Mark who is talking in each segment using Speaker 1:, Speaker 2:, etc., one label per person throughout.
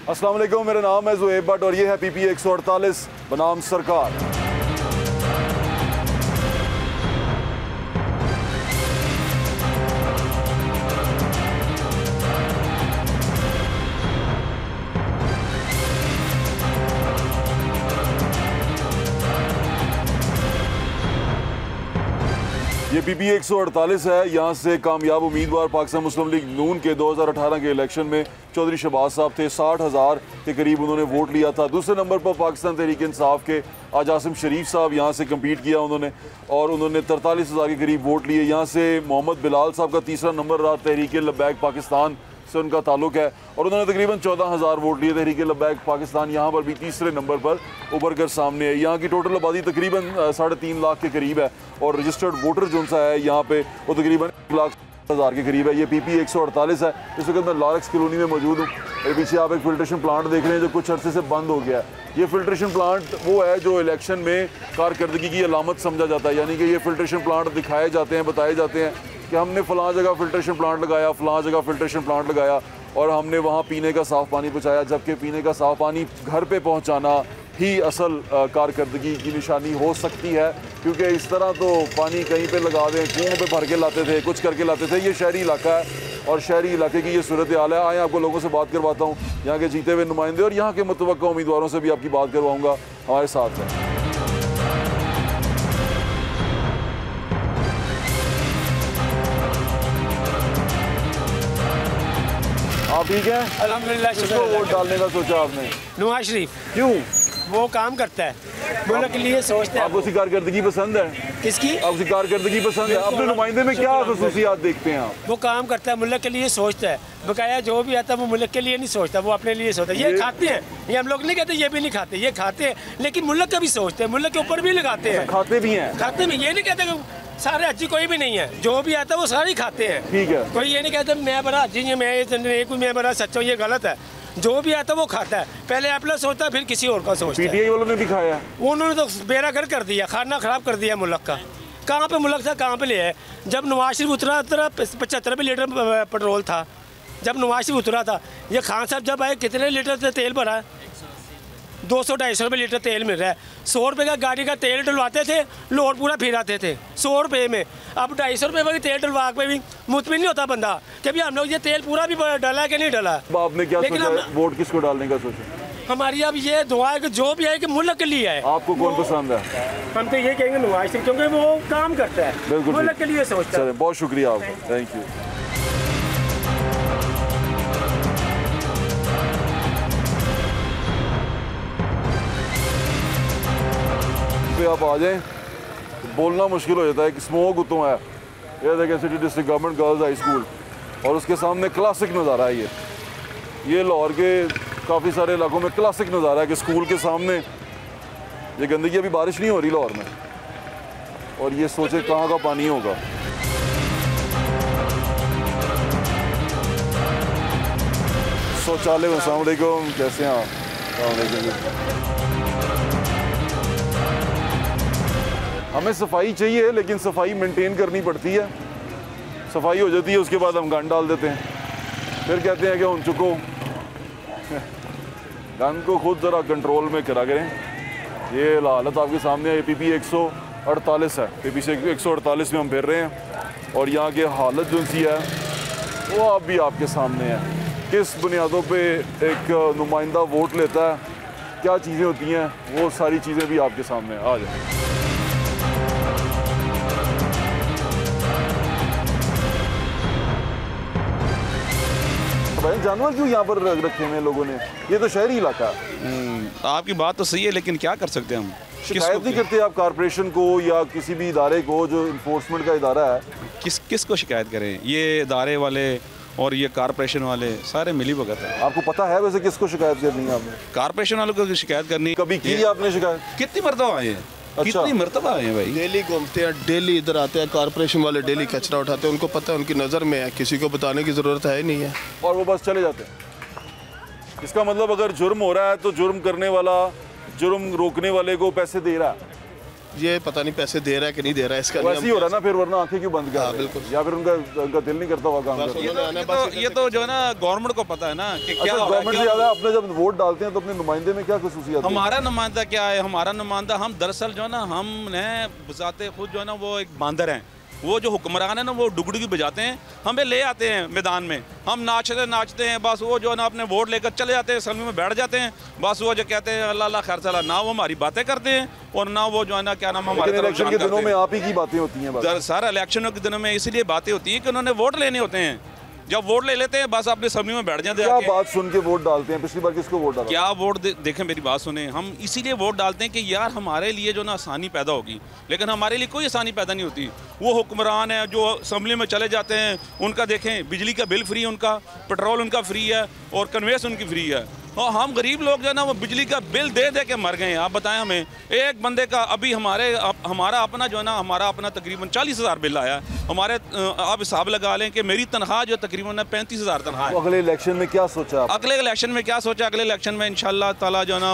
Speaker 1: अस्सलाम वालेकुम, मेरा नाम है ज़ुहैब भट्ट और ये है PPA 148 बनाम सरकार। ये PPA 148 है। यहाँ से कामयाब उम्मीदवार पाकिस्तान मुस्लिम लीग नून के 2018 के इलेक्शन में चौधरी शहबाज साहब थे। 60,000 के करीब उन्होंने वोट लिया था। दूसरे नंबर पर पाकिस्तान तहरीक इंसाफ के आजासिम शरीफ साहब यहाँ से कम्पीट किया उन्होंने, और उन्होंने 43,000 के करीब वोट लिए। यहाँ से मोहम्मद बिलाल साहब का तीसरा नंबर रहा, तहरीक लब्बैक पाकिस्तान से उनका ताल्लुक है, और उन्होंने तकरीबन 14,000 वोट लिए। तहरीक लब्बैक पाकिस्तान यहाँ पर भी तीसरे नंबर पर उभर कर सामने है। यहाँ की टोटल आबादी तकरीबन 3.5 लाख के करीब है, और रजिस्टर्ड वोटर जो सा है यहाँ पे वो तकरीबन 1,00,000 के करीब है। ये PPA 148 है। इस वक्त मैं लॉरेक्स कॉलोनी में मौजूद हूँ। मेरे पीछे आप एक फिल्ट्रेशन प्लांट देख रहे हैं जो कुछ अरसे से बंद हो गया है। ये फिल्ट्रेशन प्लांट वो है जो इलेक्शन में कारकर्दगी की अलामत समझा जाता है, यानी कि ये फिल्ट्रेशन प्लांट दिखाए जाते हैं, बताए जाते हैं कि हमने फ़लाँ जगह फिल्ट्रेशन प्लांट लगाया, फ़लाँ जगह फिल्ट्रेशन प्लांट लगाया, और हमने वहाँ पीने का साफ़ पानी पहुँचाया, जबकि पीने का साफ़ पानी घर पे पहुँचाना ही असल कारकर्दगी की निशानी हो सकती है। क्योंकि इस तरह तो पानी कहीं पे लगा दें, कुओं पे भर के लाते थे, कुछ करके लाते थे। ये शहरी इलाका है और शहरी इलाके की ये सूरत हाल है। आए आपको लोगों से बात करवाता हूँ, यहाँ के जीते हुए नुमाइंदे और यहाँ के मुतवक्का उम्मीदवारों से भी आपकी बात करवाऊँगा। हमारे साथ हैं। आप ठीक है?
Speaker 2: अल्हम्दुलिल्लाह।
Speaker 1: किसको वोट डालने का सोचा आपने?
Speaker 2: नवाज शरीफ।
Speaker 1: क्यों?
Speaker 2: वो काम करता है, मुल्क के लिए सोचता है।
Speaker 1: आपको उसकी कारकर्दगी पसंद है?
Speaker 2: किसकी?
Speaker 1: आपको उसकी कारकर्दगी पसंद है? अपने नुमाइंदे में क्या खसूसियात देखते हैं आप?
Speaker 2: वो काम करता है, मुल्क के लिए सोचता है। बकाया जो भी आता है वो मुल्क के लिए नहीं सोचता, वो अपने लिए सोचता है। ये खाते हैं, ये हम लोग नहीं कहते ये भी नहीं खाते, ये खाते हैं, लेकिन मुल्क का भी सोचते हैं, मुल्क के ऊपर भी लगाते हैं।
Speaker 1: खाते भी हैं?
Speaker 2: खाते में ये नहीं कहते सारे अच्छी कोई भी नहीं है, जो भी आता है वो सारे खाते हैं।
Speaker 1: ठीक है।
Speaker 2: कोई ये नहीं कहता मैं बड़ा अच्छी मैं बड़ा सच्चा, ये गलत है। जो भी आता है वो खाता है, पहले अपना सोचता है फिर किसी और का सोचता है।
Speaker 1: PTI वालों ने भी खाया?
Speaker 2: उन्होंने तो बेड़ा गर्क कर दिया, खाना खराब कर दिया मुल्क का। कहाँ पे मुल्क था, कहाँ पे ले है? जब नवाज शरीफ उतरा 75 लीटर पेट्रोल था जब नवाज शरीफ उतरा था। ये खान साहब जब आए कितने लीटर से तेल भरा? 200-250 रुपये लीटर तेल मिल रहा है। 100 रुपये का गाड़ी का तेल डलवाते थे, लोड पूरा फिराते थे 100 रुपये में। अब 250 रुपये में तेल डलवा के भी मुतमिन नहीं होता बंदा कि भाई हम लोग ये तेल पूरा भी डाला है कि नहीं डाला।
Speaker 1: आपने क्या सोचा, वोट किसको डालने का सोचा?
Speaker 2: हमारी अब ये दुआ है कि जो भी है कि मुल्क के लिए है।
Speaker 1: आपको कौन पसंद है?
Speaker 2: हम तो ये कहेंगे नवाज शरीफ, क्योंकि वो काम करता है,
Speaker 1: बिल्कुल
Speaker 2: मुल्क के लिए सोचता है।
Speaker 1: बहुत शुक्रिया आपका, थैंक यू। आप आ जाएं तो बोलना मुश्किल हो जाता है कि स्मोक उतों है। ये देखें city district government girls high school, और उसके सामने क्लासिक नज़ारा है। ये लाहौर के काफ़ी सारे इलाकों में क्लासिक नज़ारा है कि स्कूल के सामने ये गंदगी। अभी बारिश नहीं हो रही लाहौर में, और ये सोचे कहाँ का पानी होगा। शौचालय। अस्सलाम वालेकुम, कैसे हैं आप? अस्सलाम वालेकुम। हमें सफाई चाहिए, लेकिन सफाई मेंटेन करनी पड़ती है। सफाई हो जाती है, उसके बाद हम गंद डाल देते हैं, फिर कहते हैं कि उन चुको गंद को खुद ज़रा कंट्रोल में करा करें। ये हालत आपके सामने है। PPA 148 है। PPA 148 में हम फिर रहे हैं, और यहाँ की हालत जो सी है वो अब भी आपके सामने है। किस बुनियादों पे एक नुमाइंदा वोट लेता है, क्या चीज़ें होती हैं, वो सारी चीज़ें भी आपके सामने आ जाए। जानवर क्यों यहाँ पर रखे हुए हैं लोगों ने? ये तो शहरी इलाका है।
Speaker 3: आपकी बात तो सही है, लेकिन क्या कर सकते हैं हम?
Speaker 1: शिकायत नहीं करते आप कारपोरेशन को या किसी भी इदारे को जो इन्फोर्समेंट का इदारा है?
Speaker 3: किसको शिकायत करें? ये इदारे वाले और ये कारपोरेशन वाले सारे मिली भगत है।
Speaker 1: आपको पता है वैसे किसको शिकायत करनी है आपने?
Speaker 3: कारपोरेशन वालों को शिकायत करनी।
Speaker 1: कभी की आपने शिकायत?
Speaker 3: कितनी मरतबा आए हैं?
Speaker 1: अच्छा।
Speaker 3: कितनी मरतबा आए हैं भाई?
Speaker 4: डेली घूमते हैं, डेली इधर आते हैं। कारपोरेशन वाले डेली कचरा उठाते हैं, उनको पता है, उनकी नज़र में है, किसी को बताने की ज़रूरत है नहीं है,
Speaker 1: और वो बस चले जाते हैं। इसका मतलब अगर जुर्म हो रहा है तो जुर्म करने वाला जुर्म रोकने वाले को पैसे दे रहा है,
Speaker 4: ये पता नहीं पैसे दे रहा है कि नहीं दे रहा है, इसका
Speaker 1: वैसे ही हो रहा है ना फिर, वरना आंखें क्यों बंद कर रहे हैं?
Speaker 4: बिल्कुल।
Speaker 1: या फिर उनका दिल नहीं करता होगा काम करने?
Speaker 3: ये तो जो है ना गवर्नमेंट को पता है ना कि क्या
Speaker 1: अच्छा,
Speaker 3: हो रहा है,
Speaker 1: गवर्नमेंट से ज़्यादा अपने जब वोट डालते हैं तो अपने नुमाइंदे में क्या खसूसियात है?
Speaker 3: हमारा नुमाइंदा क्या है? हमारा नुमाइंदा हम दरअसल जो है ना हमने बजाते खुद जो है ना वो एक बांदर हैं। वो जो हुक्मरान है ना वो डुगडुगी बजाते हैं, हमें ले आते हैं मैदान में, हम नाचते हैं, बस वो जो है ना अपने वोट लेकर चले जाते हैं, असम्बली में बैठ जाते हैं, बस वो जो कहते हैं अल्लाह अल्लाह खैर सला, ना वो हमारी बातें करते हैं और ना वो जो है ना क्या नाम हमारे
Speaker 1: इलेक्शन के दिनों में आप ही की बातें होती हैं बस।
Speaker 3: सर इलेक्शनों के दिनों में इसलिए बातें होती हैं कि उन्होंने वोट लेने होते हैं, जब वोट ले लेते हैं बस अपने असम्बली में बैठ जाते हैं।
Speaker 1: क्या बात सुन के वोट डालते हैं? पिछली बार किसको वोट डाला?
Speaker 3: क्या वोट देखें मेरी बात सुने, हम इसीलिए वोट डालते हैं कि यार हमारे लिए जो ना आसानी पैदा होगी, लेकिन हमारे लिए कोई आसानी पैदा नहीं होती। वो हुक्मरान है जो असम्बली में चले जाते हैं, उनका देखें बिजली का बिल फ्री है, उनका पेट्रोल उनका फ्री है और कन्वेंस उनकी फ्री है, और हम गरीब लोग जो है ना वो बिजली का बिल दे दे के मर गए हैं। आप बताएं हमें, एक बंदे का अभी हमारा अपना जो है ना हमारा अपना तकरीबन 40,000 बिल आया है हमारे। आप हिसाब लगा लें कि मेरी तनख्वाह जो तकरीबन 35,000 तनख्वाह है।
Speaker 1: तो अगले इलेक्शन में क्या सोचा आप?
Speaker 3: अगले इलेक्शन में क्या सोचा? अगले इलेक्शन में इंशाल्लाह ताला जो है ना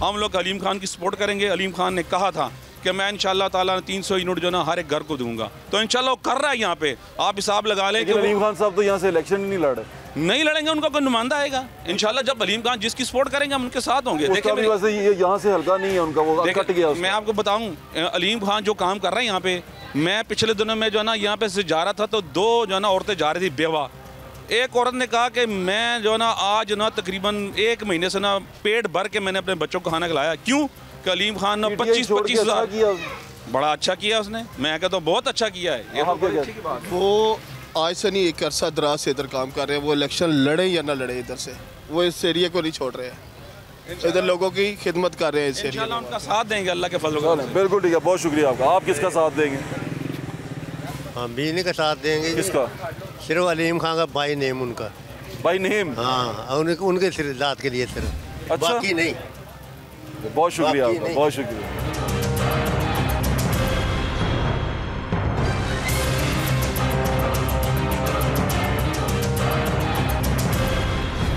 Speaker 3: हम लोग अलीम खान की सपोर्ट करेंगे। अलीम खान ने कहा था कि मैं इंशाल्लाह ताला 300 यूनिट जो ना हर एक घर को दूंगा, तो इंशाल्लाह वो कर रहा है। यहाँ पे आप हिसाब लगा लें कि
Speaker 1: अलीम खान साहब तो यहाँ से इलेक्शन ही नहीं लड़ रहे।
Speaker 3: नहीं लड़ेंगे, उनका कोई नुमाइंदा आएगा इंशाल्लाह। जब अलीम खान जिसकी सपोर्ट करेंगे हम उनके साथ होंगे।
Speaker 1: देखिए वैसे ये यहाँ से हल्का नहीं है उनका, वो कट गया।
Speaker 3: मैं आपको बताऊं अलीम खान जो काम कर रहे हैं यहाँ पे, मैं पिछले दिनों में जो है ना यहाँ पे से जा रहा था तो दो जो है ना औरतें जा रही थी बेवा। एक औरत ने कहा कि मैं जो है ना आज ना तकरीबन 1 महीने से ना पेट भर के मैंने अपने बच्चों को खाना खिलाया। क्यों? कि अलीम खान ने 25-25 हज़ार बड़ा अच्छा किया उसने। मैं कहता हूँ बहुत अच्छा किया है। ये
Speaker 4: वो आज से नहीं, एक अरसा दराज से इधर काम कर रहे हैं। वो इलेक्शन लड़े या ना लड़े इधर से, वो इस एरिया को नहीं छोड़ रहे हैं, इधर लोगों की खिदमत कर रहे हैं इस एरिया में।
Speaker 3: उनका साथ देंगे अल्लाह के फजल से।
Speaker 1: बिल्कुल ठीक है, बहुत शुक्रिया आपका। आप किसका साथ देंगे?
Speaker 5: हम बिजली का साथ देंगे।
Speaker 1: किसका?
Speaker 5: सिर्फ अलीम खान का भाई नेम उनका।
Speaker 1: भाई नेम?
Speaker 5: हाँ, उनके सिर्फ जात के लिए सिर्फ,
Speaker 1: अच्छा?
Speaker 5: बाकी नहीं।
Speaker 1: बहुत शुक्रिया आपका, बहुत शुक्रिया।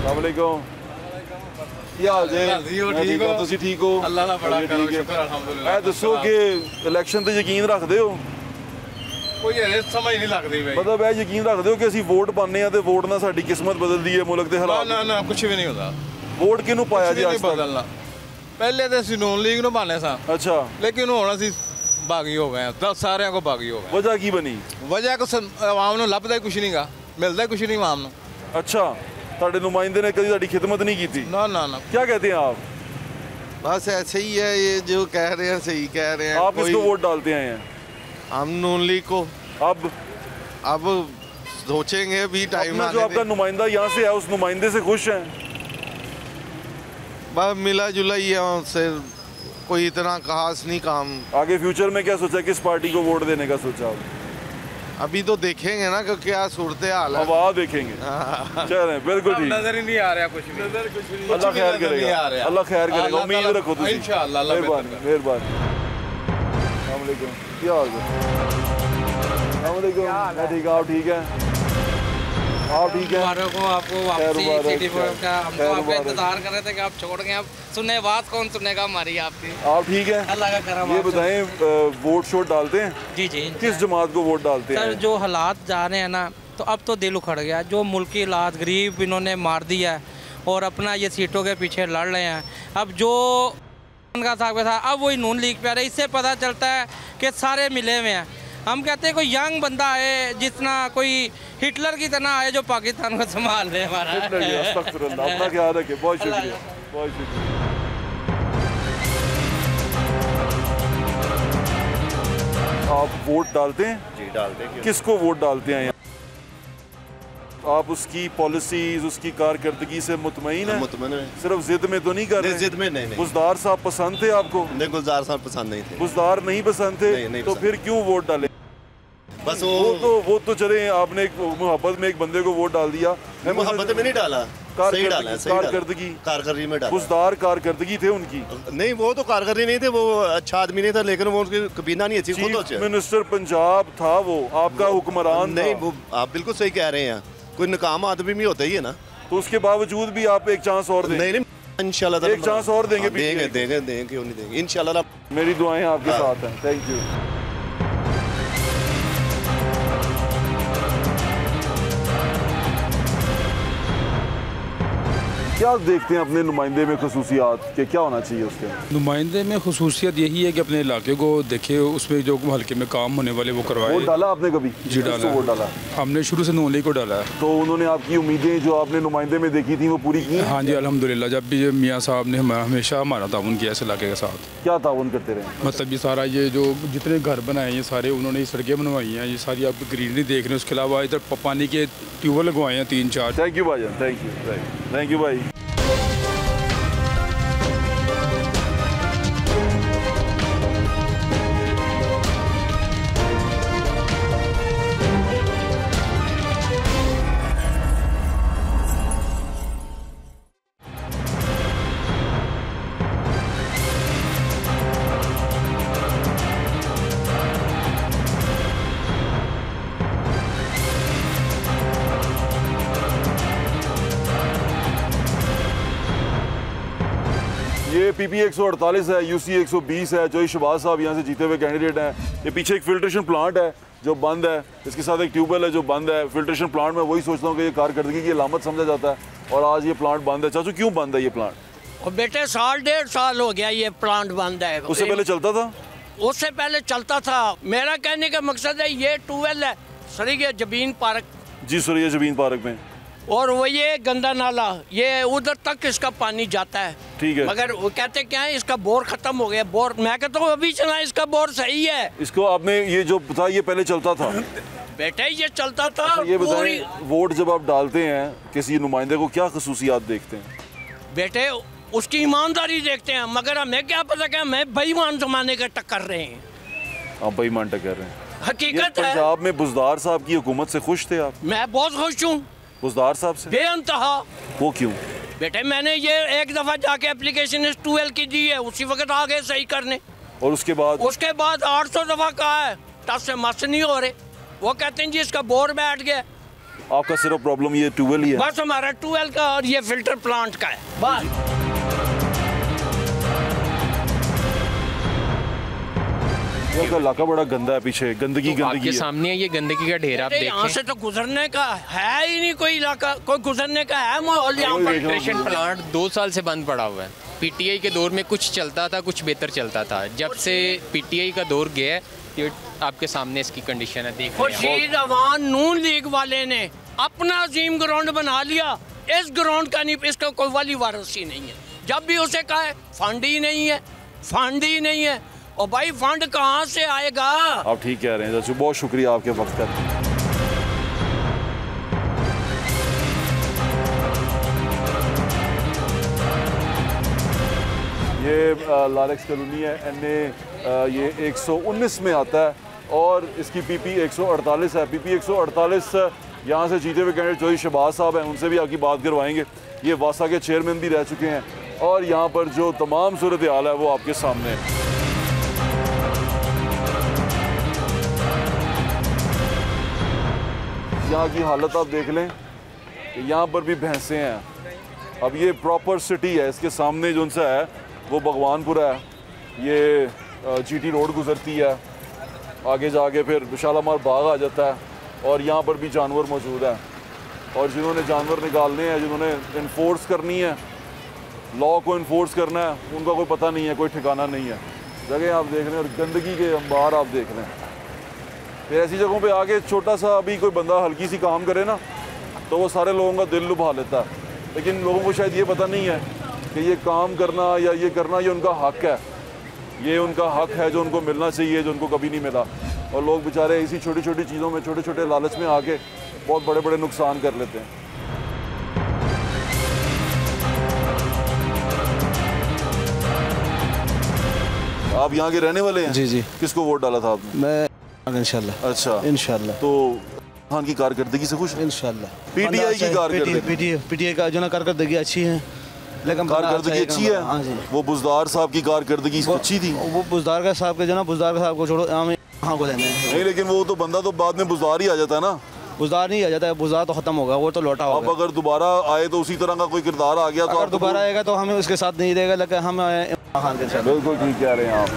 Speaker 1: अस्सलामुअलैकुम। क्या हाल है? ठीक हो? ਤੁਸੀਂ ਠੀਕ ਹੋ?
Speaker 6: ਅੱਲਾਹ ਦਾ ਬੜਾ ਕਰਮ
Speaker 1: ठीक है।
Speaker 6: ਸ਼ੁਕਰ ਅਲਹਮਦੁਲਿਲਾ।
Speaker 1: ਇਹ ਦੱਸੋ ਕਿ ਇਲੈਕਸ਼ਨ ਤੇ ਯਕੀਨ ਰੱਖਦੇ ਹੋ?
Speaker 6: ਕੋਈ ਇਹ ਸਮਝ ਨਹੀਂ ਲੱਗਦੀ ਬਈ।
Speaker 1: ਮਤਲਬ ਇਹ ਯਕੀਨ ਰੱਖਦੇ ਹੋ ਕਿ ਅਸੀਂ ਵੋਟ ਪਾਉਂਦੇ ਆ ਤੇ ਵੋਟ ਨਾਲ ਸਾਡੀ ਕਿਸਮਤ ਬਦਲਦੀ ਹੈ ਮੁਲਕ ਦੇ
Speaker 6: ਨਾ
Speaker 1: ਹਾਲਾਤ?
Speaker 6: ਨਾ ਨਾ ਕੁਝ ਵੀ ਨਹੀਂ ਹੁੰਦਾ।
Speaker 1: ਵੋਟ ਕਿਹਨੂੰ ਪਾਇਆ ਜੀ
Speaker 6: ਨਹੀਂ
Speaker 1: ਅੱਜ ਤੱਕ?
Speaker 6: ਬਦਲਣਾ। ਪਹਿਲੇ ਤਾਂ ਅਸੀਂ ਨੂਨ ਲੀਗ ਨੂੰ ਪਾਣੇ ਸਾਂ,
Speaker 1: ਅੱਛਾ,
Speaker 6: ਲੇਕਿਨ ਹੁਣ ਅਸੀਂ ਬਾਗੀ ਹੋ ਗਏ ਹਾਂ, ਸਾਰਿਆਂ ਕੋ ਬਾਗੀ ਹੋ ਗਏ।
Speaker 1: ਵਜ੍ਹਾ ਕੀ ਬਣੀ?
Speaker 6: ਵਜ੍ਹਾ ਕੁਛ ਆਵਾਮ ਨੂੰ ਲੱਭਦਾ ਹੀ ਕੁਝ ਨਹੀਂਗਾ, ਮਿਲਦਾ ਹੀ ਕੁਝ ਨਹੀਂ ਆਵਾਮ ਨੂੰ।
Speaker 1: अच्छा, ਤੁਹਾਡੇ ਨੁਮਾਇੰਦੇ ਨੇ ਕਦੀ ਤੁਹਾਡੀ ਖਿਦਮਤ ਨਹੀਂ ਕੀਤੀ?
Speaker 6: ना ना ना।
Speaker 1: क्या कहते हैं आप?
Speaker 7: बस ऐसे ही है, ये जो कह रहे हैं सही कह रहे हैं।
Speaker 1: आप किसको वोट डालते हैं यहाँ?
Speaker 7: हम नून लीग को।
Speaker 1: अब
Speaker 7: सोचेंगे भी टाइम
Speaker 1: अपना जो आपका नुमाइंदा यहाँ से है उस नुमाइंदे से खुश हैं?
Speaker 7: बस मिला जुला ही है उससे, कोई इतना खास नहीं काम।
Speaker 1: आगे फ्यूचर में क्या सोचा, किस पार्टी को वोट देने का सोचा आप?
Speaker 7: अभी तो देखेंगे ना कि क्या सूरत हाल है।
Speaker 1: अब आ देखेंगे। चल रहे हैं, बिल्कुल ठीक।
Speaker 6: नजर ही नहीं आ रहा कुछ भी। नजर कुछ भी।
Speaker 1: अल्लाह खैर करेगा, अल्लाह खैर करेगा, उम्मीद रखो तुम।
Speaker 6: इंशाअल्लाह अल्लाह
Speaker 1: मेहरबानी मेहरबानी। अस्सलाम वालेकुम, क्या हाल है? अस्सलाम वालेकुम, मैं ठीक हूँ, आप ठीक हैं? आप ठीक है?
Speaker 8: आपको वापसी सिटी का हम तो आपका इंतजार कर रहे थे कि आप छोड़ गए। अब सुनने बात कौन सुनेगा हमारी आपकी।
Speaker 1: आप ठीक है?
Speaker 8: अल्लाह का करम।
Speaker 1: ये बताएं, वोट शोट डालते हैं?
Speaker 8: जी जी।
Speaker 1: किस जमात को वोट डालते हैं?
Speaker 8: सर जो हालात जा रहे हैं ना, तो अब तो दिल उखड़ गया। जो मुल्क की हालात गरीब इन्होंने मार दिया है और अपना ये सीटों के पीछे लड़ रहे हैं। अब जो उनका साहब था, अब वही नून लीग पे आ रहे। इससे पता चलता है कि सारे मिले हुए हैं। हम कहते हैं कोई यंग बंदा आए, जितना कोई हिटलर की तरह आए जो पाकिस्तान को संभाल ले हमारा।
Speaker 1: अस्तगफिरुल्लाह, अपना ख्याल रखें। बहुत शुक्रिया, बहुत शुक्रिया। आप वोट डालते हैं?
Speaker 5: जी डालते हैं।
Speaker 1: किसको वोट डालते हैं? आप उसकी पॉलिसीज, उसकी कारकर्दगी से मुतमईन हैं?
Speaker 5: मुतमईन हैं।
Speaker 1: सिर्फ जिद में तो नहीं कर रहे?
Speaker 5: जिद में नहीं।
Speaker 1: बुज़दार साहब पसंद थे आपको?
Speaker 5: नहीं, गुलजार साहब पसंद नहीं थे।
Speaker 1: बुज़दार नहीं पसंद थे?
Speaker 5: नहीं
Speaker 1: तो
Speaker 5: पसंद।
Speaker 1: फिर क्यों वोट डाले?
Speaker 5: बस
Speaker 1: वो तो चले, आपने एक मोहब्बत में एक बंदे को वोट डाल दिया।
Speaker 5: मोहब्बत में नहीं डाला, सही डाला है, सही डाला।
Speaker 1: कारकर्दगी
Speaker 5: में डाला।
Speaker 1: बुज़दार कारकर्दगी थे उनकी?
Speaker 5: नहीं, वो तो कारकर्दगी नहीं थे, वो अच्छा आदमी नहीं था, लेकिन वो उनकी कबीना नहीं अच्छी।
Speaker 1: चीफ मिनिस्टर पंजाब था वो, आपका हुक्मरान
Speaker 5: नहीं। वो आप बिल्कुल सही कह रहे हैं, कोई नाकाम आदमी भी होता ही है ना।
Speaker 1: तो उसके बावजूद भी आप एक चांस और दें?
Speaker 5: नहीं, इंशाल्लाह
Speaker 1: एक चांस और देंगे
Speaker 5: देंगे देंगे देंगे, क्यों नहीं देंगे इंशाल्लाह।
Speaker 1: मेरी दुआएं आपके साथ हैं। Thank you. क्या देखते हैं अपने नुमाइंदे में खसूसियात के, क्या होना चाहिए उसके?
Speaker 9: नुमाइंदे में खसूसियत यही है कि अपने इलाके को देखे, उसमें जो हल्के में काम होने वाले वो करवाए।
Speaker 1: वोट डाला आपने कभी?
Speaker 9: जी डाला।
Speaker 1: वोट डाला
Speaker 9: हमने शुरू से नून लीग को डाला है।
Speaker 1: तो उन्होंने आपकी उम्मीदें जो आपने नुमाइंदे में देखी थी वो पूरी की?
Speaker 9: हाँ जी अल्हम्दुलिल्लाह। जब भी मियाँ साहब ने हमेशा हमारा ताउन किया इस इलाके के साथ।
Speaker 1: क्या ताउन करते रहे?
Speaker 9: मतलब ये सारा ये जो जितने घर बनाए ये सारे उन्होंने सड़कें बनवाई हैं, ये सारी आप ग्रीनरी देख रहे हैं। उसके अलावा इधर पानी के ट्यूबवेल लगवाए हैं 3-4।
Speaker 1: थैंक यू भाईजान, थैंक यू भाई। ये पीपी 148 है, यूसी 120 है। जो शहबाज साहब यहाँ से जीते हुए कैंडिडेट हैं। ये पीछे एक फिल्ट्रेशन प्लांट है जो बंद है, इसके साथ एक ट्यूबवेल है जो बंद है। फिल्ट्रेशन प्लांट में वही सोचता हूँ कि ये कारकर्दगी की अलामत समझा जाता है और आज ये प्लांट बंद है। चाचू क्यों बंद है ये प्लांट?
Speaker 10: और बेटे 1.5 साल हो गया ये प्लांट बंद है।
Speaker 1: उससे पहले चलता था?
Speaker 10: उससे पहले चलता था। मेरा कहने का मकसद है ये ट्यूबवेल है सरिया जबीन पार्क।
Speaker 1: जी सरिया जबीन पार्क में।
Speaker 10: और वो ये गंदा नाला ये उधर तक इसका पानी जाता है।
Speaker 1: ठीक है।
Speaker 10: मगर वो कहते क्या है इसका बोर खत्म हो गया। बोर मैं कहता हूँ अभी चला इसका बोर सही है।
Speaker 1: इसको आपने ये जो था ये पहले चलता था?
Speaker 10: बेटे ये चलता था।
Speaker 1: ये बताएं, वोट जब आप डालते हैं किसी नुमाइंदे को क्या खसूसियात देखते हैं?
Speaker 10: बेटे उसकी ईमानदारी देखते हैं। मगर हमें क्या पता क्या हमें बेईमान जमाने का टक्कर रहे हैं।
Speaker 1: आप बेईमान टक्कर रहे हैं?
Speaker 10: हकीकत है।
Speaker 1: पंजाब में बुज़दार साहब की हुकूमत से खुश थे आप?
Speaker 10: मैं बहुत खुश हूँ
Speaker 1: बुज़दार साहब से।
Speaker 10: बेअंतहा।
Speaker 1: वो क्यों?
Speaker 10: बेटे मैंने ये एक दफा जाके एप्लीकेशन इस 12 की दी है, उसी वक्त आ गए सही करने।
Speaker 1: और उसके बाद
Speaker 10: 800 दफा कहा है, टस से मस नहीं हो रहे। वो कहते हैं जी इसका बोर बैठ गया।
Speaker 1: आपका सिर्फ प्रॉब्लम ये ट्यूबवेल ही है?
Speaker 10: बस हमारा ट्यूबवेल का और ये फिल्टर प्लांट का है बस।
Speaker 1: का इलाका बड़ा गंदा है, पीछे गंदगी
Speaker 11: तो आपके सामने ये गंदगी का ढेर आप देखें।
Speaker 10: यहाँ से तो गुजरने का है ही नहीं कोई इलाका, कोई गुजरने का है माहौल यहाँ पर।
Speaker 11: फिल्ट्रेशन प्लांट 2 साल से बंद पड़ा हुआ है। पीटीआई के दौर में कुछ चलता था, कुछ बेहतर चलता था। जब से पीटीआई का दौर गया है ये आपके सामने इसकी कंडीशन है, देख
Speaker 10: खुर्शीद अवान नून लीग वाले ने अपना अजीम ग्राउंड बना लिया। इस ग्राउंड का नहीं, इसका कोई वाली वारसी नहीं है। जब भी उसे कहा है फंड ही नहीं है, फंड ही नहीं है। और भाई फंड कहाँ से आएगा?
Speaker 1: आप ठीक कह रहे हैं चाचू, बहुत शुक्रिया आपके वक्त का। ये लालेक्स कॉलोनी है, NA ये 119 में आता है और इसकी PP 148 है। PP 148 यहाँ से जीते हुए कैंडिडेट जो शहबाज साहब हैं उनसे भी आपकी बात करवाएंगे। ये वासा के चेयरमैन भी रह चुके हैं और यहाँ पर जो तमाम सूरत हाल है वो आपके सामने है। यहाँ की हालत आप देख लें कि यहाँ पर भी भैंसें हैं। अब ये प्रॉपर सिटी है, इसके सामने जो उनसे है वो भगवानपुरा है। ये GT रोड गुजरती है, आगे जाके फिर शालामार बाग आ जाता है और यहाँ पर भी जानवर मौजूद हैं। और जिन्होंने जानवर निकालने हैं, जिन्होंने इन्फोर्स करनी है, लॉ को इन्फोर्स करना है, उनका कोई पता नहीं है, कोई ठिकाना नहीं है। जगह आप देख रहे हैं और गंदगी के अंबार आप देख रहे हैं। फिर ऐसी जगहों पे आके छोटा सा अभी कोई बंदा हल्की सी काम करे ना तो वो सारे लोगों का दिल लुभा लेता है। लेकिन लोगों को शायद ये पता नहीं है कि ये काम करना या ये करना ये उनका हक है। ये उनका हक है जो उनको मिलना चाहिए, जो उनको कभी नहीं मिला। और लोग बेचारे इसी छोटी छोटी चीज़ों में, छोटे छोटे लालच में आके बहुत बड़े बड़े नुकसान कर लेते हैं। आप यहाँ के रहने वाले हैं?
Speaker 12: जी जी।
Speaker 1: किसको वोट डाला था आपने?
Speaker 12: मैं इंशाल्लाह।
Speaker 1: अच्छा
Speaker 12: इंशाल्लाह।
Speaker 1: तो खान की कारकर्दगी से खुश?
Speaker 12: इंशाल्लाह।
Speaker 1: पीटीआई की कारकर्दगी,
Speaker 12: पीटीआई का जो ना कारकर्दगी अच्छी है, लेकिन
Speaker 1: कारकर्दगी अच्छी है।
Speaker 12: हाँ जी।
Speaker 1: वो बुज़दार साहब की कारकर्दगी अच्छी थी।
Speaker 12: वो बुज़दार का साहब के जो ना बुज़दार का साहब को छोड़ो, हाँ को लेने
Speaker 1: नहीं, लेकिन वो तो बंदा तो बाद में बुज़दार ही आ जाता है ना।
Speaker 12: बुजदार नहीं आ जाता है, बुजदार तो खत्म होगा, वो तो लौटा
Speaker 1: अब
Speaker 12: होगा।
Speaker 1: अगर दोबारा आए तो उसी तरह का कोई किरदार आ गया तो
Speaker 12: अगर
Speaker 1: आप
Speaker 12: दोबारा आएगा तो हमें उसके साथ नहीं देगा, लेकिन हम इमरान खान के साथ।
Speaker 1: बिल्कुल ठीक कह रहे हैं आप।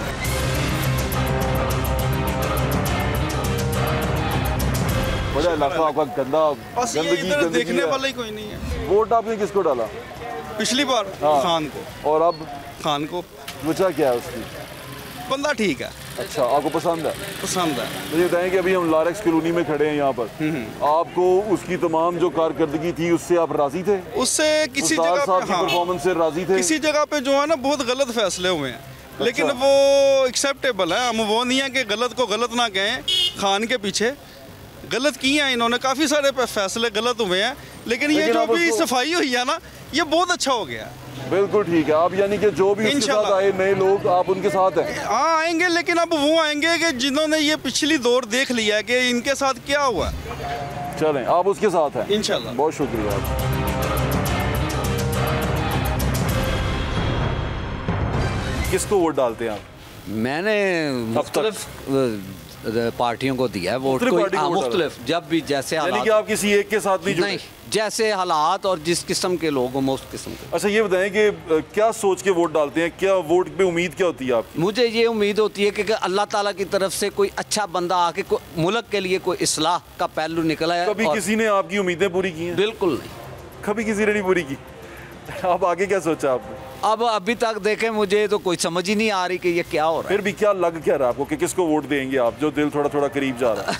Speaker 1: बड़ा इलाका आपका गंदा, गंदगी
Speaker 13: देखने वाला ही कोई नहीं है।
Speaker 1: वोट आपने किसको डाला
Speaker 13: पिछली बार?
Speaker 1: हाँ।
Speaker 13: खान को।
Speaker 1: और अब
Speaker 13: खान को।
Speaker 1: वजह क्या है उसकी?
Speaker 13: बंदा ठीक है।
Speaker 1: अच्छा, आपको पसंद है?
Speaker 13: पसंद है।
Speaker 1: मुझे बताएं कि अभी हम लारेक्स कॉलोनी में खड़े हैं यहाँ पर, आपको उसकी तमाम जो कारकर्दगी थी उससे आप राजी थे?
Speaker 13: उससे किसी जगह पे
Speaker 1: परफॉर्मेंस से राजी थे?
Speaker 13: किसी जगह पे जो है ना बहुत गलत फैसले हुए हैं, लेकिन वो एक्सेप्टेबल है। हम वो नहीं है कि गलत को गलत ना कहें। खान के पीछे गलत किए हैं इन्होंने, काफ़ी सारे फैसले गलत हुए हैं, लेकिन ये जो भी सफाई हुई है ना, ये बहुत अच्छा हो गया।
Speaker 1: बिल्कुल ठीक है। आप यानी कि जो भी उसके साथ आए नए लोग, आप उनके साथ हैं?
Speaker 13: हाँ आएंगे, लेकिन अब वो आएंगे कि जिन्होंने ये पिछली दौर देख लिया है कि इनके साथ क्या हुआ।
Speaker 1: चलें, आप उसके साथ हैं
Speaker 13: इंशाल्लाह।
Speaker 1: बहुत शुक्रिया। किसको वोट डालते हैं आप?
Speaker 14: मैंने मुख्तलिफ पार्टियों को दिया है वोट, मुख्तलिफ, जब भी जैसे
Speaker 1: यानी कि आप किसी एक के साथ नहीं जुड़े?
Speaker 14: जैसे हालात और जिस किस्म के लोग हों, उस किस्म के।
Speaker 1: अच्छा, ये बताएं कि क्या सोच के वोट डालते हैं? क्या वोट पे उम्मीद क्या होती है आपकी?
Speaker 14: मुझे ये उम्मीद होती है कि अल्लाह ताला की तरफ से कोई अच्छा बंदा आके मुल्क के लिए कोई इस्लाह का पहलू निकला है।
Speaker 1: कभी किसी ने आपकी उम्मीदें पूरी की हैं?
Speaker 14: बिल्कुल नहीं,
Speaker 1: कभी किसी ने नहीं पूरी की। आप आगे क्या सोचा आपने?
Speaker 14: अब अभी तक देखें, मुझे तो कोई समझ ही नहीं आ रही कि ये क्या हो रहा है।
Speaker 1: फिर भी क्या लग क्या रहा है आपको कि किसको वोट देंगे आप, जो दिल थोड़ा थोड़ा करीब जा रहा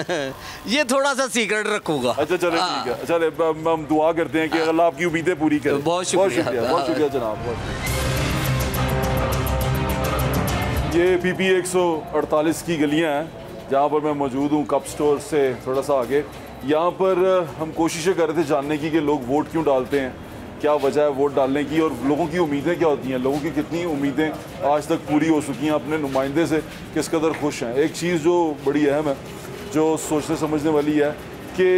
Speaker 1: है?
Speaker 14: ये थोड़ा सा सीक्रेट रखूंगा।
Speaker 1: अच्छा चले, ठीक है। चले, हम दुआ करते हैं कि अल्लाह आपकी उम्मीदें पूरी करे।
Speaker 14: बहुत शुक्रिया,
Speaker 1: बहुत शुक्रिया जनाब। ये PP 148 की गलियाँ हैं जहाँ पर मैं मौजूद हूँ, कप स्टोर से थोड़ा सा आगे। यहाँ पर हम कोशिशें कर रहे थे जानने की कि लोग वोट क्यों डालते हैं, क्या वजह है वोट डालने की, और लोगों की उम्मीदें क्या होती हैं, लोगों की कितनी उम्मीदें आज तक पूरी हो चुकी हैं अपने नुमाइंदे से, किस कदर खुश हैं। एक चीज़ जो बड़ी अहम है, जो सोचने समझने वाली है, कि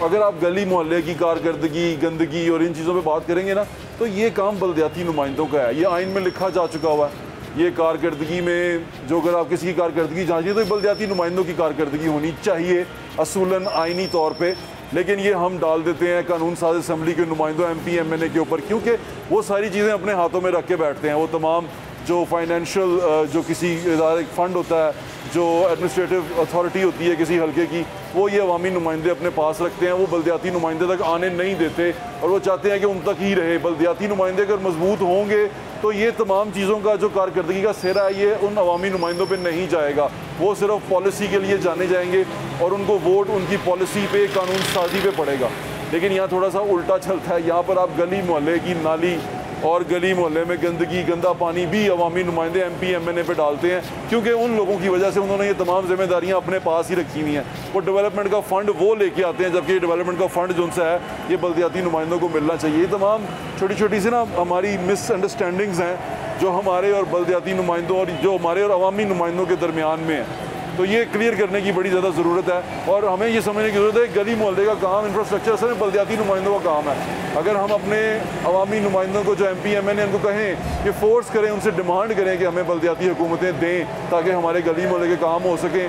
Speaker 1: अगर आप गली मोहल्ले की कारकर्दगी, गंदगी और इन चीज़ों पे बात करेंगे ना, तो ये काम बल्दियाती नुमाइंदों का है। ये आइन में लिखा जा चुका हुआ है। ये कारकर्दगी में जो, अगर आप किसी की कारकर्दगी जांचिए तो बल्दियाती नुमाइंदों की कारकर्दगी होनी चाहिए असूलन आइनी तौर पे। लेकिन ये हम डाल देते हैं कानून साज असम्बली के नुमाइंदों MP MNA के ऊपर, क्योंकि वो सारी चीज़ें अपने हाथों में रख के बैठते हैं। वो तमाम जो फाइनेंशियल जो किसी इदारे फंड होता है, जो एडमिनिस्ट्रेटिव अथॉरिटी होती है किसी हल्के की, वो ये अवामी नुमाइंदे अपने पास रखते हैं। वो बल्दियाती नुमाइंदे तक आने नहीं देते और वो चाहते हैं कि उन तक ही रहे। बल्दियाती नुमाइंदे अगर मजबूत होंगे तो ये तमाम चीज़ों का जो कारकर्दगी का सेहरा है, ये उन अवामी नुमाइंदों पे नहीं जाएगा। वो सिर्फ पॉलिसी के लिए जाने जाएंगे और उनको वोट उनकी पॉलिसी पे, कानून साजी पे पड़ेगा। लेकिन यहाँ थोड़ा सा उल्टा चलता है। यहाँ पर आप गली मोहल्ले की नाली और गली मोहल्ले में गंदगी, गंदा पानी भी अवामी नुमाइंदे MP MNA पे डालते हैं, क्योंकि उन लोगों की वजह से उन्होंने ये तमाम जिम्मेदारियां अपने पास ही रखी हुई हैं। वो डेवलपमेंट का फ़ंड वो लेके आते हैं, जबकि डेवलपमेंट का फ़ंड जो उनसे है ये बल्दियाती नुमाइंदों को मिलना चाहिए। ये तमाम छोटी छोटी सी ना हमारी मिसअंडरस्टैंडिंग्स हैं जो हमारे और बल्दियाती नुमाइंदों और जो हमारे और अवामी नुमाइंदों के दरमियान में है। तो ये क्लियर करने की बड़ी ज़्यादा ज़रूरत है और हमें ये समझने की ज़रूरत है गली मोहल्ले का काम, इंफ्रास्ट्रक्चर असल में बल्दियाती नुमाइंदों का काम है। अगर हम अपने अवामी नुमाइंदों को जो MP MNA उनको कहें कि फ़ोर्स करें, उनसे डिमांड करें कि हमें बल्दियाती हुकूमतें दें ताकि हमारे गली मोहल्ले के काम हो सकें,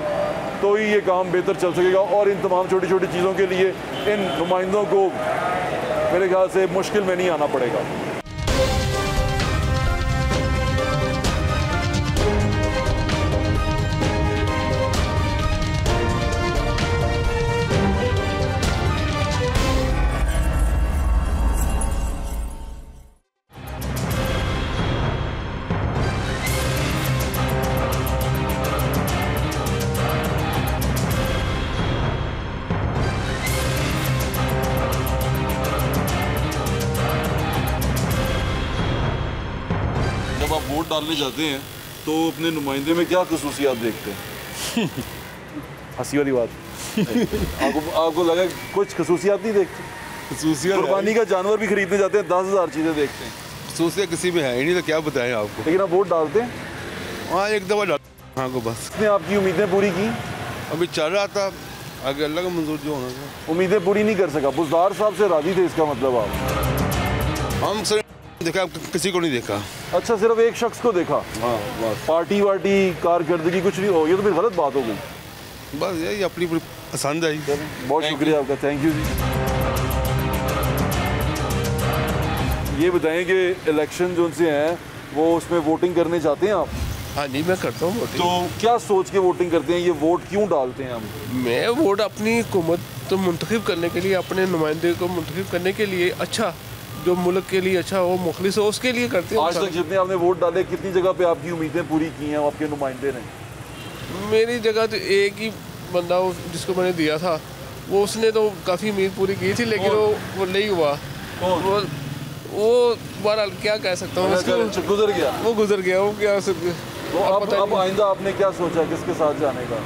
Speaker 1: तो ही ये काम बेहतर चल सकेगा। और इन तमाम छोटी छोटी चीज़ों के लिए इन नुमाइंदों को मेरे ख्याल से मुश्किल में नहीं आना पड़ेगा। जब आप वोट डालने जाते हैं तो अपने नुमाइंदे में क्या खसूसियात देखते हैं? हंसी वाली बात। आपको लगा कुछ खसूसियात नहीं देखते? खसूसियात कुर्बानी का जानवर भी खरीदने जाते हैं, 10,000 चीज़ें देखते हैं।
Speaker 7: खसूसियात किसी में है ही नहीं, तो क्या बताएं आपको।
Speaker 1: लेकिन आप वोट डालते हैं?
Speaker 7: हाँ, एक दफ़ा डाल, हाँ को बस।
Speaker 1: इसने आपकी उम्मीदें पूरी की?
Speaker 7: अभी चल रहा था, आगे अल्लाह का मंजूर जो होना था।
Speaker 1: उम्मीदें पूरी नहीं कर सका, बुज़दार साहब से राजी थे, इसका मतलब आप?
Speaker 7: हम सर देखा, किसी को नहीं देखा।
Speaker 1: अच्छा, सिर्फ एक शख्स को देखा?
Speaker 7: हाँ बस।
Speaker 1: पार्टी वार्टी कारकर्दगी कुछ नहीं हो, ये तो फिर गलत बात हो गई।
Speaker 7: बस यही अपनी
Speaker 15: पसंद आई।
Speaker 1: बहुत शुक्रिया आपका, थैंक यू जी। ये बताएं कि इलेक्शन जो उनसे हैं वो उसमें वोटिंग करने जाते हैं आप?
Speaker 15: हाँ जी, मैं करता हूँ वोटिंग।
Speaker 1: तो क्या सोच के वोटिंग करते हैं, ये वोट क्यों डालते हैं हम?
Speaker 15: मैं वोट अपनी हुकूमत तो मुंतखब करने के लिए, अपने नुमाइंदे को मुंतखब करने के लिए, अच्छा जो मुल्क के लिए अच्छा हो, मुखलिस हो, उसके लिए करते हैं।
Speaker 1: आज तक जितने आपने वोट डाले, कितनी जगह पे आपकी उम्मीदें पूरी की हैं आपके नुमाइंदे ने? मेरी
Speaker 15: जगह तो एक ही बंदा जिसको मैंने दिया था, वो उसने तो काफ़ी उम्मीद पूरी की थी, लेकिन वो नहीं हुआ। वो बहरहाल क्या कह सकता हूँ,
Speaker 1: गुजर गया।
Speaker 15: वो गुजर गया, वो क्या सकते।
Speaker 1: अब आइंदा आपने क्या सोचा किसके साथ जाने का?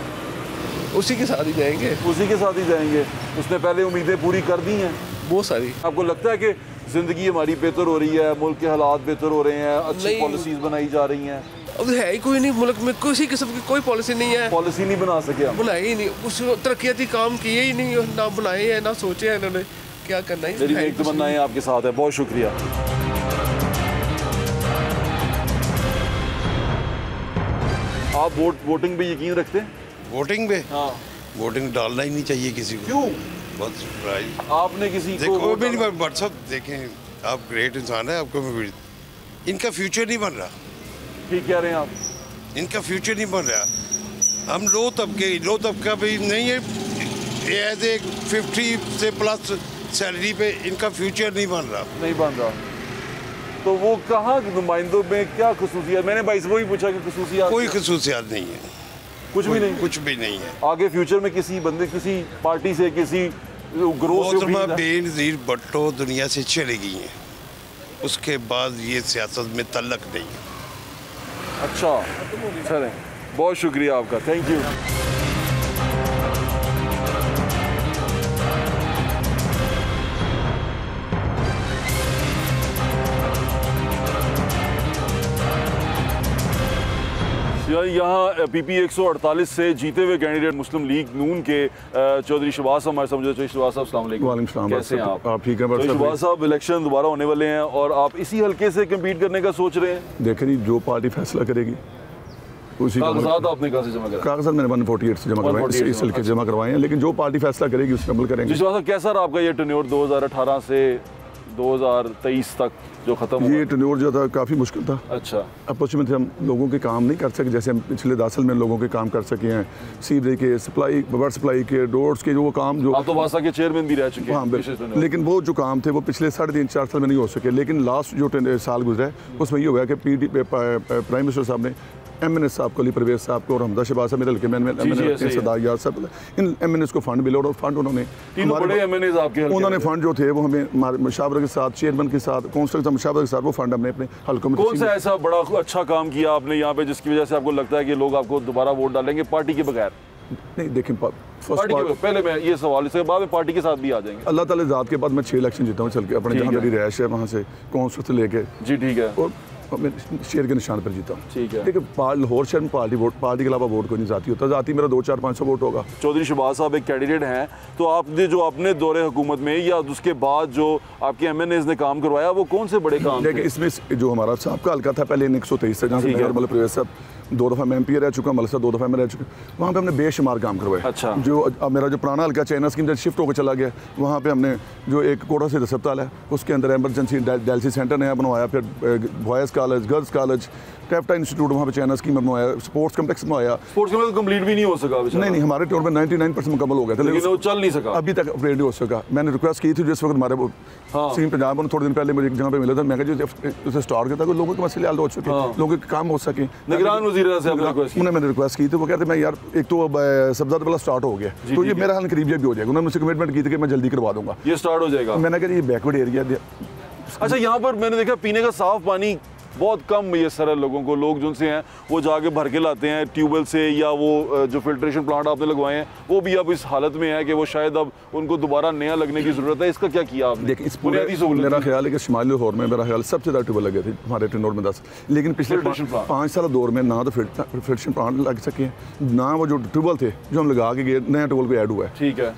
Speaker 15: उसी के साथ ही जाएंगे।
Speaker 1: उसी के साथ ही जाएंगे। उसने पहले उम्मीदें पूरी कर दी हैं
Speaker 15: बहुत सारी।
Speaker 1: आपको लगता है कि ज़िंदगी हमारी बेहतर हो रही है, मुल्क के हालात बेहतर हो रहे हैं, अच्छी पॉलिसीज़ बनाई जा रही हैं?
Speaker 15: अब है ही कोई नहीं, मुल्क में किसी किस्म की कोई पॉलिसी नहीं है।
Speaker 1: पॉलिसी नहीं बना सके हम? बनाई
Speaker 15: ही नहीं, कुछ तरक्याती काम किए ही नहीं, ना बनाए हैं ना सोचे हैं इन्होंने क्या करना है।
Speaker 1: मेरी एक तमन्ना है आपके साथ है। बहुत शुक्रिया। आप वोटिंग पे यकीन रखते हैं?
Speaker 16: वोटिंग पे?
Speaker 1: हाँ।
Speaker 16: वोटिंग डालना ही नहीं चाहिए किसी को।
Speaker 1: क्यों?
Speaker 16: बहुत सरप्राइज।
Speaker 1: आपने किसी को
Speaker 16: देखो भी नहीं, बट सब देखें, आप ग्रेट इंसान है, आपको इनका फ्यूचर नहीं बन रहा।
Speaker 1: ठीक कह रहे हैं आप,
Speaker 16: इनका फ्यूचर नहीं बन रहा। हम लो तबका भी नहीं है, एज ए 50 से प्लस सैलरी पे इनका फ्यूचर नहीं बन रहा।
Speaker 1: तो वो कहाँ नुमाइंदों में क्या खसूसियात? मैंने भाई से वही पूछा कि खसूसियात
Speaker 16: कोई खसूसियात नहीं है,
Speaker 1: कुछ भी नहीं है। आगे फ्यूचर में किसी बंदे, किसी पार्टी से, किसी ग्रोथ से
Speaker 16: बेनज़ीर भुट्टो दुनिया से चली गई हैं, उसके बाद ये सियासत में तल्लक नहीं है।
Speaker 1: अच्छा, चलें, बहुत शुक्रिया आपका, थैंक यू। यहाँ पीपी 148 से जीते हुए कैंडिडेट मुस्लिम लीग नून के चौधरी शहबाज साहब हमारे समझे। शहबाज साहब अस्सलाम वालेकुम, कैसे हैं आप?
Speaker 9: ठीक है
Speaker 1: शहबाज साहब, इलेक्शन दोबारा होने वाले हैं और आप इसी हल्के से कम्पीट करने का सोच रहे हैं?
Speaker 9: देखें जी, जो पार्टी फैसला करेगी उसी
Speaker 1: कागजात आपने कहाँ से जमा कराए?
Speaker 9: कागजात मैंने 148 से जमा करवाए, इस हल्के जमा करवाए हैं, लेकिन जो पार्टी फैसला करेगी उस पर अमल करेंगे।
Speaker 1: शहबाज साहब, कैसा रहा आपका ये टेन्योर 2018 से 2023 तक जो खत्म हुआ?
Speaker 9: ये टेन्योर जो था काफ़ी मुश्किल था।
Speaker 1: अच्छा।
Speaker 9: अपोजिशन हम लोगों के काम नहीं कर सके जैसे हम पिछले 10 साल में लोगों के काम कर सके हैं, सीवरेज के सप्लाई, वाटर सप्लाई के, रोड्स के, जो काम जो
Speaker 1: आप तो वासा के चेयरमैन भी रह चुके हैं।
Speaker 9: हाँ, लेकिन वो जो काम थे वो पिछले 3.5-4 साल में नहीं हो सके। लेकिन लास्ट जो साल गुजरा है उसमें ये हुआ कि प्राइम मिनिस्टर साहब ने MNS साहब को, अली परवेज साहब को और हमदा शहबाज साहब, मेरे हल्के में सरदार यार साहब, इन MNS को फंड मिले और फंड उन्होंने उन्होंने फंड जो थे वो हमें मुशावरत के साथ, चेयरमैन के साथ, काउंसिल के मुशावरत के साथ वो फंड हमने अपने हल्कों में।
Speaker 1: कौन सा ऐसा बड़ा अच्छा काम किया आपने यहाँ पे जिसकी वजह से आपको लगता है कि लोग आपको दोबारा वोट डालेंगे पार्टी के बगैर?
Speaker 9: नहीं, देखें,
Speaker 1: पहले मैं ये सवाल, इसके बाद में पार्टी के साथ भी आ जाएंगे।
Speaker 9: अल्लाह ताला ज़ात के बाद मैं 6 इलेक्शन जीता हूँ चल के, अपने जहाँ मेरी रैश है वहाँ से काउंसिल से लेके।
Speaker 1: जी ठीक है।
Speaker 9: और मैं शेर के निशान पर जीता हूँ।
Speaker 1: ठीक है।
Speaker 9: लेकिन लाहौर शहर में पार्टी के अलावा वोट कोई नहीं जाती होता, जाती मेरा 200-400-500 वोट होगा।
Speaker 1: चौधरी शहबाज साहब एक कैंडिडेट हैं, तो आपने जो अपने दौरे हुकूमत में या उसके बाद जो आपके MNAs ने काम करवाया वो कौन से बड़े काम?
Speaker 9: देखिए, इसमें जो हमारा साहब हल्का था पहले 123 से, जहाँ से मतलब प्रवेश साहब 2 दफ़ा मैं MP रह चुका, मलिक साहब 2 दफ़ा मैं रह चुका, वहाँ पे हमने बेशुमार काम करवाए।
Speaker 1: अच्छा।
Speaker 9: जो मेरा जो पुराना हल्का चाइना स्कीम शिफ्ट होकर चला गया, वहाँ पे हमने जो एक कोटा से अस्पताल है उसके अंदर एमरजेंसी डायलिसिस सेंटर नया बनवाया, फिर boys college, girls college, capita institute वहाँ पे चाइना स्कीम में बनवाया, स्पोर्ट्स कम्प्लेक्स बनवाया।
Speaker 1: स्पोर्ट्स कम्प्लेक्स कंप्लीट भी नहीं हो सका?
Speaker 9: नहीं, हमारे टूर में 99% मुकम्मल हो गया था,
Speaker 1: लेकिन वो चल नहीं सका,
Speaker 9: अभी तक अपग्रेड नहीं हो सका। मैंने रिक्वेस्ट की थी जिस वक्त हमारे सीएम पंजाब में थोड़े दिन पहले मुझे एक जगह पे मिला था, मैं कहा उसे स्टार्ट किया था लोगों के मसले हल हो चुके, लोगों के काम हो सके।
Speaker 1: निगरान वज़ीर से
Speaker 9: मैंने रिक्वेस्ट की थी, वो कहते मैं यार एक तो सब्ज़ात वाला स्टार्ट हो गया, तो ये मेरा हाल करीब भी हो जाएगा। उन्होंने मुझसे कमिटमेंट की थी कि मैं जल्दी करवा दूंगा,
Speaker 1: ये स्टार्ट हो जाएगा।
Speaker 9: मैंने कहा ये बैकवर्ड एरिया।
Speaker 1: अच्छा, यहाँ पर मैंने देखा पीने का साफ पानी बहुत कम मैसर है लोगों को। लोग जो से हैं वो जाके भर के लाते हैं ट्यूबवेल से, या वो जो फिल्ट्रेशन प्लांट आपने लगवाए हैं वो भी अब इस हालत में है कि वो शायद अब उनको दोबारा नया लगने की ज़रूरत है। इसका क्या किया आपने?
Speaker 9: देखिए, इस मेरा ख्याल है कि शुमाली लाहौर में मेरा ख्याल सबसे ज़्यादा ट्यूबवेल लगे थे हमारे टेन्योर में 10, लेकिन पिछले 5 साल दौर में ना तो फिल्ट्रेशन प्लांट लग सके हैं, ना वो जो ट्यूबवेल थे जो हम लगा के गए नया ट्यूबवेल को ऐड हुआ है।
Speaker 1: ठीक है।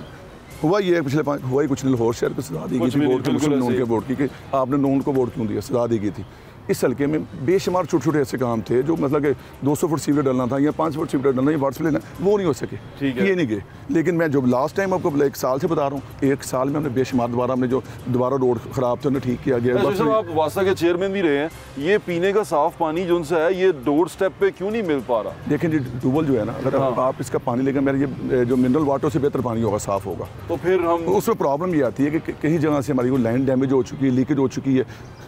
Speaker 9: हुआ ये पिछले 5 हुआ ही कुछ नहीं। लाहौर शहर को सजा दी गई थी वोट, मुस्लिम नून के वोट की कि आपने नून को वोट क्यों दिया, सजा दी गई थी। इस हल्के में बेशुमार छोटे छोटे ऐसे काम थे जो मतलब कि 200 फुट सीवरेज डालना था या 5 फुट सीवरेज डालना या वाटर लेना, वो नहीं हो सके, ये नहीं गए। लेकिन मैं जो लास्ट टाइम आपको 1 साल से बता रहा हूँ, 1 साल में हमने बेशुमार दोबारा हमने जो दोबारा रोड खराब थे उन्हें ठीक किया गया।
Speaker 1: आप वासा के चेयरमैन भी रहे हैं, ये पीने का साफ पानी जो उनसे है ये डोर स्टेप पे क्यों नहीं मिल पा रहा?
Speaker 9: देखें जी, ट्यूबवेल जो है ना, अगर आप इसका पानी लेकर मेरे ये जो मिनरल वाटर से बेहतर पानी होगा, साफ होगा,
Speaker 1: तो फिर हम
Speaker 9: उसमें प्रॉब्लम ये आती है कि कहीं जगह से हमारी वो लाइन डैमेज हो चुकी है, लीकेज हो चुकी है,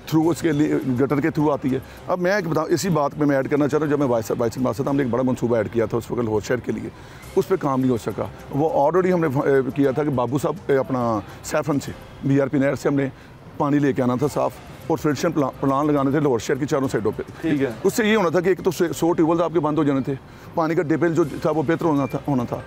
Speaker 9: थ्रू उसके गटर के थ्रू आती है। अब मैं एक बताऊँ, इसी बात में मैं ऐड करना चाह रहा हूँ, जब मैं वाइस था हमने एक बड़ा मनसूबा ऐड किया था उस वक्त लाहौर शहर के लिए, उस पर काम नहीं हो सका। वो ऑलरेडी हमने किया था कि बाबू साहब अपना सैफरन से BRP नहर से हमने पानी लेके आना था साफ, और फिल्ट्रेशन प्लान लगाने थे लाहौर शहर की चारों साइडों पे।
Speaker 1: ठीक है।
Speaker 9: उससे ये होना था कि एक तो 100 ट्यूबवेल आपके बंद हो जाने थे, पानी का डेपेल जो था वो बेहतर होना था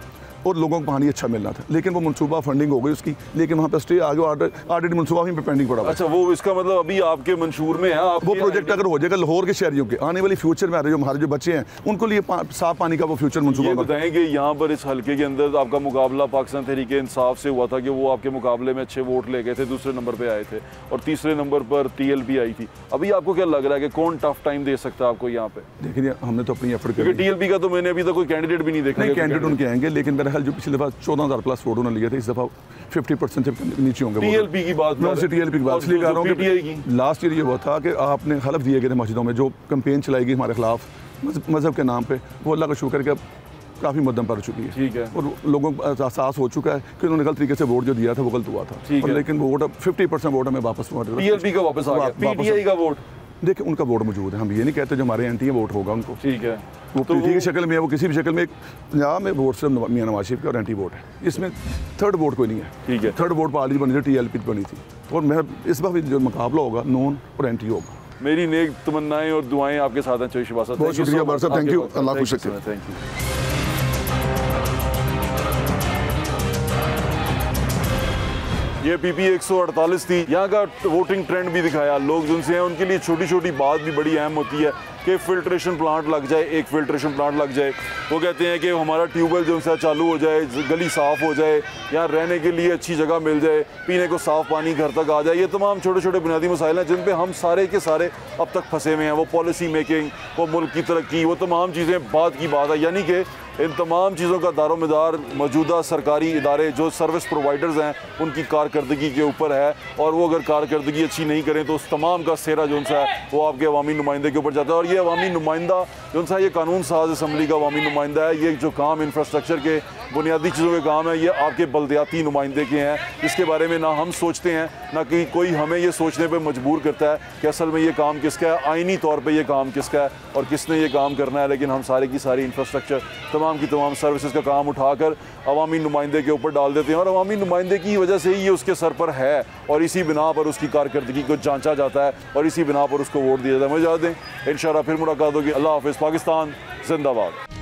Speaker 9: और लोगों को पानी अच्छा मिलना था। लेकिन वो मनसूबा फंडिंग हो गई उसकी, लेकिन वहाँ पर स्टे आगे ऑलरेडी मनसूबा वहीं पे पेंडिंग पड़ा।
Speaker 1: अच्छा, वो इसका मतलब अभी आपके मंशूर में है?
Speaker 9: वो प्रोजेक्ट अगर हो जाएगा लाहौर के शहरियों के आने वाली फ्यूचर में हमारे जो बच्चे हैं उनको लिए साफ पानी का वो फ्यूचर मनसूबा।
Speaker 1: ये बताएंगे यहाँ पर इस हल्के के अंदर आपका मुकाबला पाकिस्तान तहरीक इंसाफ से हुआ था कि वो आपके मुकाबले में अच्छे वोट ले गए थे, दूसरे नंबर पर आए थे, और तीसरे नंबर पर TLP आई थी। अभी आपको क्या लग रहा है कि कौन टफ टाइम दे सकता है आपको यहाँ पे?
Speaker 9: देखिए, हमने तो अपनी एफर्ट
Speaker 1: क्योंकि TLP का तो मैंने अभी तक कोई कैंडिडेट भी नहीं देखा।
Speaker 9: नहीं, कैंडिडेट उनके आएंगे, लेकिन मेरा ख्याल जो पिछले बार 14,000 प्लस वोट उन्होंने लिए थे, इस दफ़ा 50% से नीचे होंगे।
Speaker 1: TLP की बात,
Speaker 9: मैं उनसे TLP की बात इसलिए कर रहा हूँ कि लास्ट ईयर ये हुआ था कि आपने हलफ दिए गए थे मस्जिदों में, जो कैंपेन चलाई गई हमारे खिलाफ मजहब के नाम पे, वो अल्लाह का शुक्र है कि काफ़ी मध्यम पड़ चुकी है।
Speaker 1: ठीक है।
Speaker 9: और लोगों को एहसास हो चुका है कि उन्होंने गलत तरीके से वोट जो दिया था वो गलत हुआ था।
Speaker 1: ठीक है।
Speaker 9: लेकिन वोट 50% वोट हमें वापस
Speaker 1: TLP का वापस आ गया, PTI का वोट।
Speaker 9: देखिए, उनका वोट मौजूद है, हम ये नहीं कहते जो हमारे एंटी है वोट होगा उनको।
Speaker 1: ठीक है।
Speaker 9: वो पीटी की शक्ल में है, वो किसी भी शक्ल में, पंजाब में वोट सिर्फ मियां नवाज शरीफ का और एंटी वोट है, इसमें थर्ड वोट कोई नहीं है।
Speaker 1: ठीक है।
Speaker 9: थर्ड वोट पार्टी बनी थी, TLP बनी थी, और मैं इस बार जो मुकाबला होगा नॉन और एंटी होगा।
Speaker 1: मेरी नेक तमन्नाएं और दुआएं आपके साथ हैं चौधरी शहबाज साहब।
Speaker 9: बहुत शुक्रिया बार साहब, थैंक यू, अल्लाह खुश रखे।
Speaker 1: Thank you. ये PP 148 थी। यहाँ का वोटिंग ट्रेंड भी दिखाया, लोग जिनसे हैं उनके लिए छोटी छोटी बात भी बड़ी अहम होती है कि फिल्ट्रेशन प्लांट लग जाए, एक फिल्ट्रेशन प्लांट लग जाए। वो कहते हैं कि हमारा ट्यूबवेल जो है चालू हो जाए, गली साफ़ हो जाए, यहाँ रहने के लिए अच्छी जगह मिल जाए, पीने को साफ़ पानी घर तक आ जाए। ये तमाम छोटे छोटे बुनियादी मसाइल हैं जिन पे हम सारे के सारे अब तक फंसे हुए हैं। वो पॉलिसी मेकिंग, वो मुल्क की तरक्की, वो तमाम चीज़ें बात की बात है। यानी कि इन तमाम चीज़ों का दारोमदार मौजूदा सरकारी इदारे जो सर्विस प्रोवाइडर्स हैं उनकी कारकर्दगी के ऊपर है, और वो अगर कारकर्दगी अच्छी नहीं करें तो उस तमाम का सेहरा जो है वो आपके अवामी नुमाइंदे के ऊपर जाता है। और ये अवामी नुमाइंदा जो सा ये कानून साज असम्बली का अवामी नुमाइंदा है, ये जो काम इंफ्रास्ट्रक्चर के बुनियादी चीज़ों के काम है, ये आपके बल्दियाती नुमाइंदे के हैं, जिसके बारे में ना हम सोचते हैं ना कि कोई हमें ये सोचने पर मजबूर करता है कि असल में ये काम किसका है, आइनी तौर पर ये काम किसका है और किसने ये काम करना है। लेकिन हम सारे की सारी इंफ्रास्ट्रक्चर तमाम की तमाम सर्विसेज का काम उठाकर अवामी नुमाइंदे के ऊपर डाल देते हैं, और अवामी नुमाइंदे की वजह से ही ये उसके सर पर है, और इसी बिना पर उसकी कारकर्दगी को जांचा जाता है और इसी बिना पर उसको वोट दिया जाता है। मुझे याद दें, इंशाअल्लाह फिर मुलाकात होगी। अल्लाह हाफ़िज़। पाकिस्तान जिंदाबाद।